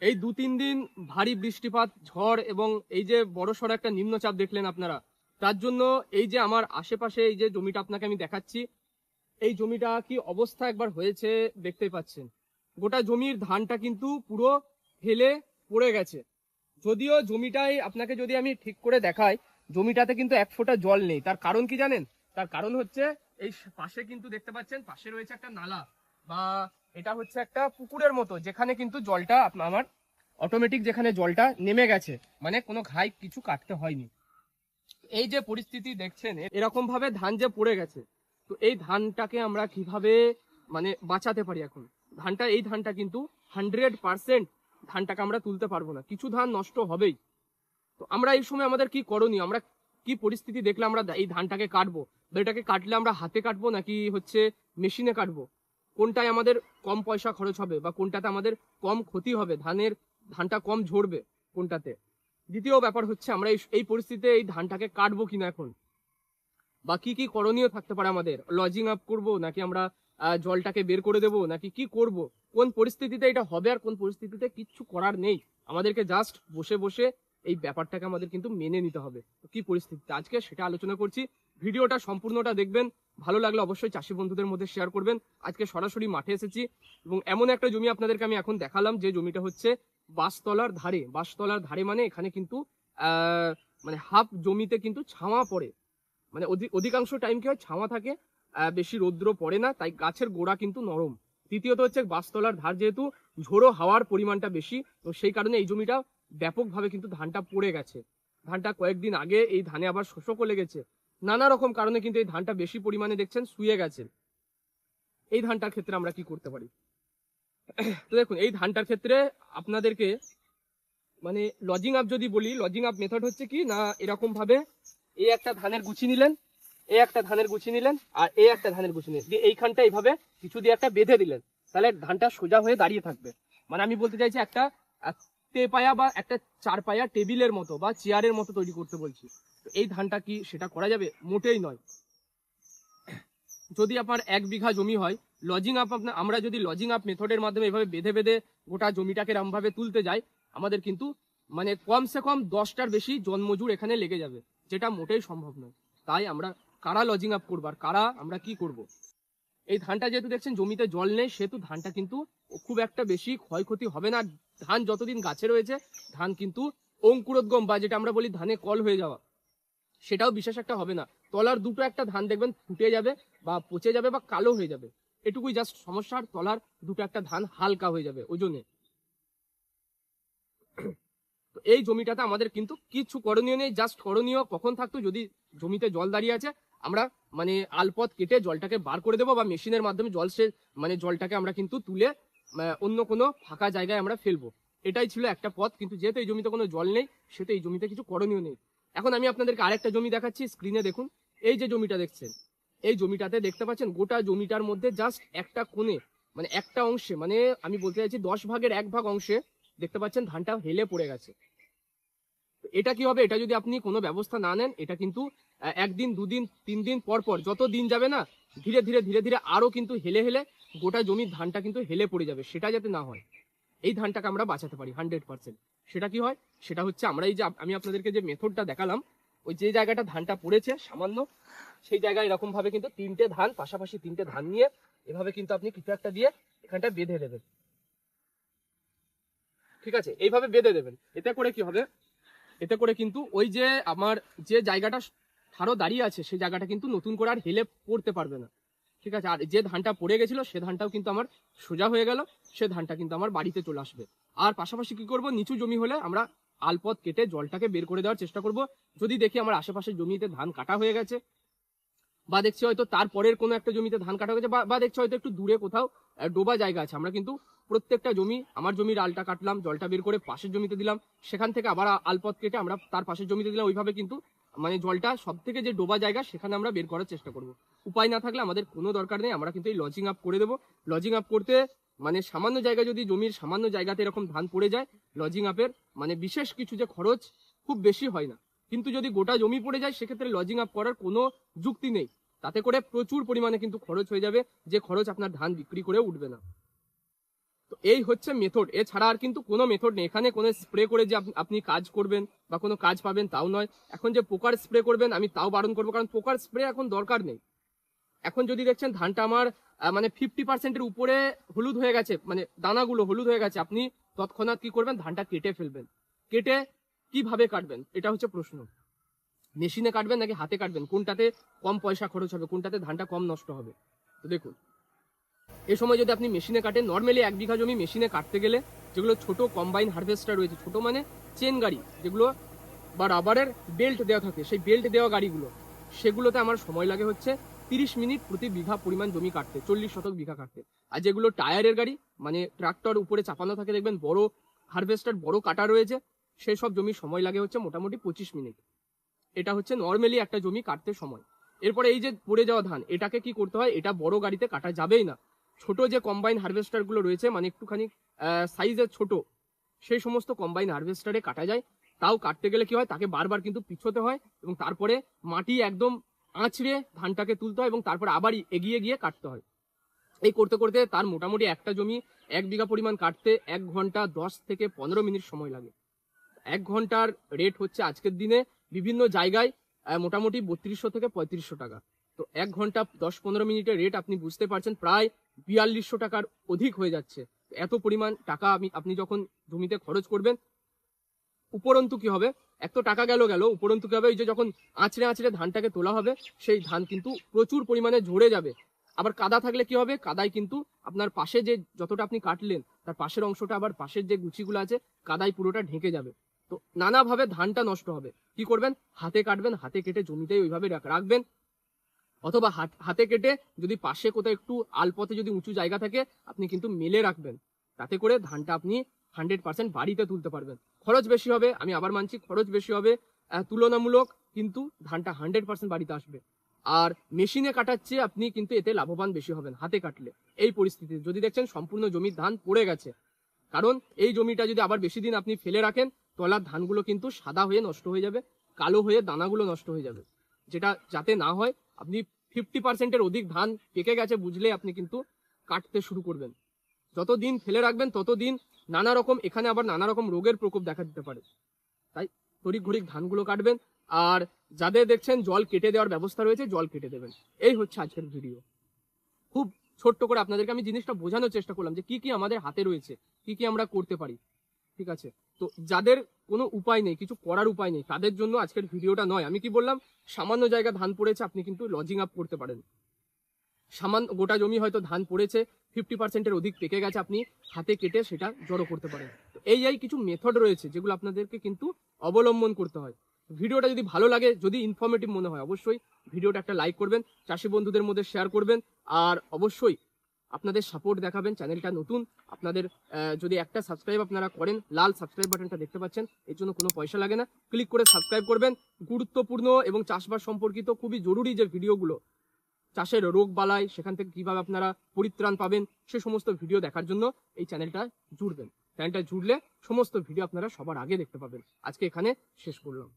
এই 2-3 দিন ভারী বৃষ্টিপাত, ঝড় এবং এই যে বড়সড় একটা নিম্নচাপ দেখলেন আপনারা, তার জন্য এই যে আমার আশেপাশে এই যে জমিটা আপনাকে আমি দেখাচ্ছি, এই জমিটা কি অবস্থা একবার হয়েছে দেখতেই পাচ্ছেন। গোটা জমির ধানটা কিন্তু পুরো হেলে পড়ে গেছে। যদিও জমিটাই আপনাকে যদি আমি ঠিক করে দেখাই, জমিটাতে কিন্তু এক ফোঁটা জল নেই। তার কারণ কি জানেন? তার কারণ হচ্ছে এই পাশে কিন্তু দেখতে পাচ্ছেন, পাশে রয়েছে একটা নালা, বা এটা হচ্ছে একটা পুকুরের মতো, যেখানে কিন্তু জলটা আমার অটোমেটিক যেখানে জলটা নেমে গেছে, মানে কোনো ঘাই কিছু কাটতে হয়নি। এই যে পরিস্থিতি দেখছেন, এরকম ভাবে ধান যে পড়ে গেছে, তো এই ধানটাকে আমরা কিভাবে মানে বাঁচাতে পারি? এখন এই ধানটা কিন্তু 100% ধানটাকে আমরা তুলতে পারবো না, কিছু ধান নষ্ট হবেই। তো আমরা এই সময় আমাদের কি করণীয়? আমরা কি পরিস্থিতি দেখলে আমরা এই ধানটাকে কাটবো, বা এটাকে কাটলে আমরা হাতে কাটবো নাকি হচ্ছে মেশিনে কাটবো? কোনটায় আমাদের কম পয়সা খরচ হবে, বা কোনটাতে আমাদের কম ক্ষতি হবে, ধানটা কম ঝরবে কোনটাতে? দ্বিতীয় ব্যাপার হচ্ছে আমরা এই পরিস্থিতিতে এই ধানটাকে কাটবো কিনা এখন, বা কি কি করণীয় থাকতে পারে আমাদের? লজিং আপ করব, নাকি আমরা জলটাকে বের করে দেবো, নাকি কি করব? কোন পরিস্থিতিতে এটা হবে আর কোন পরিস্থিতিতে কিচ্ছু করার নেই, আমাদেরকে জাস্ট বসে বসে এই ব্যাপারটাকে আমাদের কিন্তু মেনে নিতে হবে। কি পরিস্থিতিতে আজকে সেটা আলোচনা করছি। ভিডিওটা সম্পূর্ণটা দেখবেন, ভালো লাগলে অবশ্যই চাষি বন্ধুদের মধ্যে শেয়ার করবেন। আজকে সরাসরি মাঠে এসেছি এবং এমন একটা জমি আপনাদেরকে আমি এখন দেখালাম, যে জমিটা হচ্ছে বাঁশতলার ধারে, মানে এখানে কিন্তু মানে হাফ জমিতে কিন্তু ছাওয়া পড়ে, মানে অধিকাংশ টাইম কি হয়, ছাওয়া থাকে, বেশি রৌদ্র পড়ে না, তাই গাছের গোড়া কিন্তু নরম। দ্বিতীয়ত হচ্ছে বাঁশতলার ধার, যেহেতু ঝোড়ো হাওয়ার পরিমাণটা বেশি, তো সেই কারণে এই জমিটা ব্যাপকভাবে কিন্তু ধানটা পড়ে গেছে। ধানটা কয়েকদিন আগে এই ধানে আবার শোষকও লেগেছে, নানা রকম কারণে কিন্তু এই ধানটা বেশি পরিমাণে দেখছেন শুয়ে গেছে। এই ধানটার ক্ষেত্রে আমরা কি করতে পারি? তো দেখুন, এই ধানটার ক্ষেত্রে আপনাদেরকে মানে লজিং আপ যদি বলি, লজিং আপ মেথড হচ্ছে কি না, এরকম ভাবে এই একটা ধানের গুছি নিলেন, আর এই একটা ধানের গুছি নিলেন, দিয়ে এইখানটা এইভাবে কিছু দিয়ে একটা বেঁধে দিলেন, তাহলে ধানটা সোজা হয়ে দাঁড়িয়ে থাকবে। মানে আমি বলতে চাইছি একটা পায়া বা একটা 4 পায়া টেবিলের মতো বা চেয়ারের মতো তৈরি করতে বলছি। তো এই ধানটা কি সেটা করা যাবে? মোটেই নয়। যদি আপনার 1 বিঘা জমি হয়, আমরা যদি লজিং আপ মেথডের মাধ্যমে এভাবে বেঁধে বেঁধে গোটা জমিটাকে এরকম ভাবে তুলতে যাই, আমাদের কিন্তু মানে কমসে কম 10টার বেশি জনমজুর এখানে লেগে যাবে, যেটা মোটেই সম্ভব নয়। তাই আমরা কারা লজিং আপ করবো, আর কারা আমরা কি করব? এই ধানটা যেহেতু দেখছেন জমিতে জল নেই, সেহেতু ধানটা কিন্তু খুব একটা বেশি ক্ষয়ক্ষতি হবে না। ধান যতদিন গাছে রয়েছে, ধান কিন্তু অঙ্কুরোদ্গম বা যেটা আমরা বলি ধানে কল হয়ে যাওয়া, সেটাও বিশেষ একটা হবে না। তলার দুটো একটা ধান দেখবেন ফুটে যাবে বা পচে যাবে বা কালো হয়ে যাবে, এটুকুই জাস্ট সমস্যা। আর তলার দুটো একটা ধান হালকা হয়ে যাবে ওজনে। তো এই জমিটাতে আমাদের কিন্তু কিছু করণীয় নেই, জাস্ট করণীয় কখন থাকতো, যদি জমিতে জল দাঁড়িয়ে আছে, আমরা মানে আলপথ কেটে জলটাকে বার করে দেবো, বা মেশিনের মাধ্যমে মানে জলটাকে আমরা কিন্তু তুলে অন্য কোনো ফাঁকা জায়গায় আমরা ফেলবো। এটাই ছিল একটা পথ, কিন্তু যেহেতু এই জমিতে কোনো জল নেই, সেহেতু এই জমিতে কিছু করণীয় নেই। এখন আমি আপনাদেরকে আরেকটা জমি দেখাচ্ছি, স্ক্রিনে দেখুন। এই যে জমিটা দেখছেন, এই জমিটাতে দেখতে পাচ্ছেন গোটা জমিটার মধ্যে জাস্ট একটা কোণে, মানে একটা অংশে, মানে আমি বলতে চাইছি 10 ভাগের 1 ভাগ অংশে দেখতে পাচ্ছেন ধানটা হেলে পড়ে গেছে। এটা কি হবে? এটা যদি আপনি কোনো ব্যবস্থা না নেন, এটা কিন্তু 1 দিন 2 দিন 3 দিন পর পর যত দিন যাবে না, ধীরে ধীরে ধীরে ধীরে আরো কিন্তু হেলে হেলে গোটা জমির ধানটা কিন্তু হেলে পড়ে যাবে। সেটা যাতে না হয়, এই ধানটাকে আমরা বাঁচাতে পারি 100%। সেটা কি হয়? সেটা হচ্ছে আমরা এই যে আমি আপনাদেরকে যে মেথডটা দেখালাম, ওই যে জায়গাটা ধানটা পড়েছে সামান্য, সেই জায়গায় এরকম ভাবে কিন্তু 3টে ধান, পাশাপাশি 3টে ধান নিয়ে এভাবে কিন্তু আপনি কিছু একটা দিয়ে এখানটা বেঁধে দেবেন। ঠিক আছে, এইভাবে বেঁধে দেবেন। এতে করে কি হবে? এতে করে কিন্তু ওই যে আমার যে জায়গাটা ঠাড়ো দাঁড়িয়ে আছে, সেই জায়গাটা কিন্তু নতুন করে আর হেলে পড়তে পারবে না। ঠিক আছে, আর যে ধানটা পড়ে গেছিল সে ধানটাও কিন্তু আমার সোজা হয়ে গেল, সে ধানটা কিন্তু আমার বাড়িতে চলে আসবে। আর পাশাপাশি কি করব, নিচু জমি হলে আমরা আলপথ কেটে জলটাকে বের করে দেওয়ার চেষ্টা করব। যদি দেখি আমার আশেপাশের জমিতে ধান কাটা হয়ে গেছে, বা দেখছি হয়তো তারপরের কোনো একটা জমিতে ধান কাটা হয়ে গেছে, বা দেখছি হয়তো একটু দূরে কোথাও ডোবা জায়গা আছে, আমরা কিন্তু প্রত্যেকটা জমি, আমার জমির আলটা কাটলাম, জলটা বের করে পাশের জমিতে দিলাম, সেখান থেকে আবার আলপথ কেটে আমরা তার পাশের জমিতে দিলাম। ওইভাবে কিন্তু মানে জলটা সব থেকে যে ডোবা জায়গা, সেখানে আমরা বের করার চেষ্টা করব। উপায় না থাকলে আমাদের কোনো দরকার নেই, আমরা কিন্তু এই লজিং আপ করে দেবো। লজিং আপ করতে মানে সামান্য জায়গা, যদি জমির সামান্য জায়গাতে এরকম ধান পড়ে যায়, লজিং আপের মানে বিশেষ কিছু যে খরচ খুব বেশি হয় না। কিন্তু যদি গোটা জমি পড়ে যায়, সেক্ষেত্রে লজিং আপ করার কোনো যুক্তি নেই। তাতে করে প্রচুর পরিমাণে কিন্তু খরচ হয়ে যাবে, যে খরচ আপনার ধান বিক্রি করে উঠবে না। তো এই হচ্ছে মেথড, এছাড়া আর কিন্তু কোনো মেথড নেই। এখানে কোনো স্প্রে করে যে আপনি কাজ করবেন বা কোনো কাজ পাবেন তাও নয়। এখন যে পোকার স্প্রে করবেন আমি তাও বারণ করবো, কারণ পোকার স্প্রে এখন দরকার নেই। এখন যদি দেখছেন ধানটা আমার মানে 50%-এর উপরে হলুদ হয়ে গেছে, মানে দানাগুলো হলুদ হয়ে গেছে, আপনি তৎক্ষণাৎ কি করবেন, ধানটা কেটে ফেলবেন। কেটে কিভাবে কাটবেন এটা হচ্ছে প্রশ্ন। মেশিনে কাটবেন নাকি হাতে কাটবেন, কোনটাতে কম পয়সা খরচ হবে, কোনটাতে ধানটা কম নষ্ট হবে। তো দেখুন, এই সময় যদি আপনি মেশিনে কাটেন, নর্মালি 1 বিঘা জমি মেশিনে কাটতে গেলে যেগুলো ছোট কম্বাইন হারভেস্টার রয়েছে, ছোট মানে চেন গাড়ি যেগুলো বা রাবারের বেল্ট দেওয়া থাকে, সেই বেল্ট দেওয়া গাড়িগুলো, সেগুলোতে আমার সময় লাগে হচ্ছে 30 মিনিট প্রতি বিঘা পরিমাণ জমি কাটতে, 40 শতক বিঘা কাটতে। আর যেগুলো টায়ারের গাড়ি মানে ট্রাক্টর উপরে চাপানো থাকে, দেখবেন বড় হারভেস্টার বড় কাটা রয়েছে, সেই সব জমি সময় লাগে হচ্ছে মোটামুটি 25 মিনিট। এটা হচ্ছে নর্মালি একটা জমি কাটতে সময়। এরপরে এই যে পড়ে যাওয়া ধান, এটাকে কি করতে হয়, এটা বড় গাড়িতে কাটা যাবেই না। ছোট যে কম্বাইন হারভেস্টার গুলো রয়েছে, মানে একটুখানি সাইজের ছোট, সেই সমস্ত কম্বাইন হারভেস্টারে কাটা যায়। তাও কাটতে গেলে কি হয়, তাকে বারবার কিন্তু পিছোতে হয় এবং তারপরে মাটি একদম আঁচড়ে ধানটাকে তুলতে হয় এবং তারপরে আবার এগিয়ে গিয়ে কাটতে হয়। এই করতে করতে তার মোটামুটি একটা জমি 1 বিঘা পরিমাণ কাটতে 1 ঘন্টা 10 থেকে 15 মিনিট সময় লাগে। 1 ঘন্টার রেট হচ্ছে আজকের দিনে বিভিন্ন জায়গায় মোটামুটি 3200 থেকে 3500 টাকা। তো 1 ঘন্টা 10-15 মিনিটের রেট আপনি বুঝতে পারছেন, প্রায় 4200 টাকার অধিক হয়ে যাচ্ছে। এত পরিমাণ টাকা আপনি যখন জমিতে খরচ করবেন, উপরন্তু কি হবে, এক তো টাকা গেল, উপরন্তু কি হবে, এই যে যখন আঁচড়ে আঁচড়ে ধানটাকে তোলা হবে, সেই ধান কিন্তু প্রচুর পরিমাণে ঝরে যাবে। আবার কাদা থাকলে কি হবে, কাদায় কিন্তু আপনার পাশে যে যতটা আপনি কাটলেন তার পাশের অংশটা, আবার পাশের যে গুছিগুলো আছে, কাদায় পুরোটা ঢেকে যাবে। তো নানাভাবে ধানটা নষ্ট হবে। কি করবেন, হাতে কাটবেন, হাতে কেটে জমিতেই ওইভাবে রাখবেন, অথবা হাতে কেটে যদি পাশে কোথাও একটু আলপথে যদি উঁচু জায়গা থাকে, আপনি কিন্তু মেলে রাখবেন। তাতে করে ধানটা আপনি 100% বাড়িতে তুলতে পারবেন। খরচ বেশি হবে, আমি আবার মানছি খরচ বেশি হবে তুলনামূলক, কিন্তু ধানটা 100% বাড়িতে আসবে। আর মেশিনে কাটার চেয়ে আপনি কিন্তু এতে লাভবান বেশি হবেন হাতে কাটলে। এই পরিস্থিতিতে যদি দেখছেন সম্পূর্ণ জমির ধান পড়ে গেছে, কারণ এই জমিটা যদি আবার বেশি দিন আপনি ফেলে রাখেন, তলার ধানগুলো কিন্তু সাদা হয়ে নষ্ট হয়ে যাবে, কালো হয়ে দানাগুলো নষ্ট হয়ে যাবে। যেটা যাতে না হয়, আপনি 50%-এর অধিক ধান পেকে গেছে বুঝলে আপনি কিন্তু কাটতে শুরু করবেন। যতদিন ফেলে রাখবেন ততদিন নানা রকম, এখানে আবার নানা রকম রোগের প্রকোপ দেখা দিতে পারে। তাই তড়িঘ ঘড়িঘ ধানগুলো কাটবেন। আর যাদের দেখছেন জল কেটে দেওয়ার ব্যবস্থা রয়েছে, জল কেটে দেবেন। এই হচ্ছে আজকের ভিডিও। খুব ছোট্ট করে আপনাদেরকে আমি জিনিসটা বোঝানোর চেষ্টা করলাম যে কি কি আমাদের হাতে রয়েছে, কি কি আমরা করতে পারি। ঠিক আছে, তো যাদের কোনো উপায় নেই, কিছু করার উপায় নেই, তাদের জন্য আজকের ভিডিওটা নয়। আমি কি বললাম, সামান্য জায়গা ধান পড়েছে, আপনি কিন্তু লজিং আপ করতে পারেন। সামান্য গোটা জমি হয়তো ধান পড়েছে, 50%-এর অধিক পেকে গেছে, আপনি হাতে কেটে সেটা জড়ো করতে পারেন। তো এই কিছু মেথড রয়েছে যেগুলো আপনাদেরকে কিন্তু অবলম্বন করতে হয়। ভিডিওটা যদি ভালো লাগে, যদি ইনফরমেটিভ মনে হয়, অবশ্যই ভিডিওটা একটা লাইক করবেন, চাষি বন্ধুদের মধ্যে শেয়ার করবেন, আর অবশ্যই আপনাদের সাপোর্ট দেখাবেন। চ্যানেলটা নতুন, আপনাদের যদি একটা সাবস্ক্রাইব আপনারা করেন, লাল সাবস্ক্রাইব বাটনটা দেখতে পাচ্ছেন, এর জন্য কোনো পয়সা লাগে না, ক্লিক করে সাবস্ক্রাইব করবেন। গুরুত্বপূর্ণ এবং চাষবাস সম্পর্কিত খুবই জরুরি যে ভিডিওগুলো, চাষের রোগ বালাই, সেখান থেকে কিভাবে আপনারা পরিত্রাণ পাবেন, সে সমস্ত ভিডিও দেখার জন্য এই চ্যানেলটা জুড়বেন। চ্যানেলটা জুড়লে সমস্ত ভিডিও আপনারা সবার আগে দেখতে পাবেন। আজকে এখানে শেষ করলাম।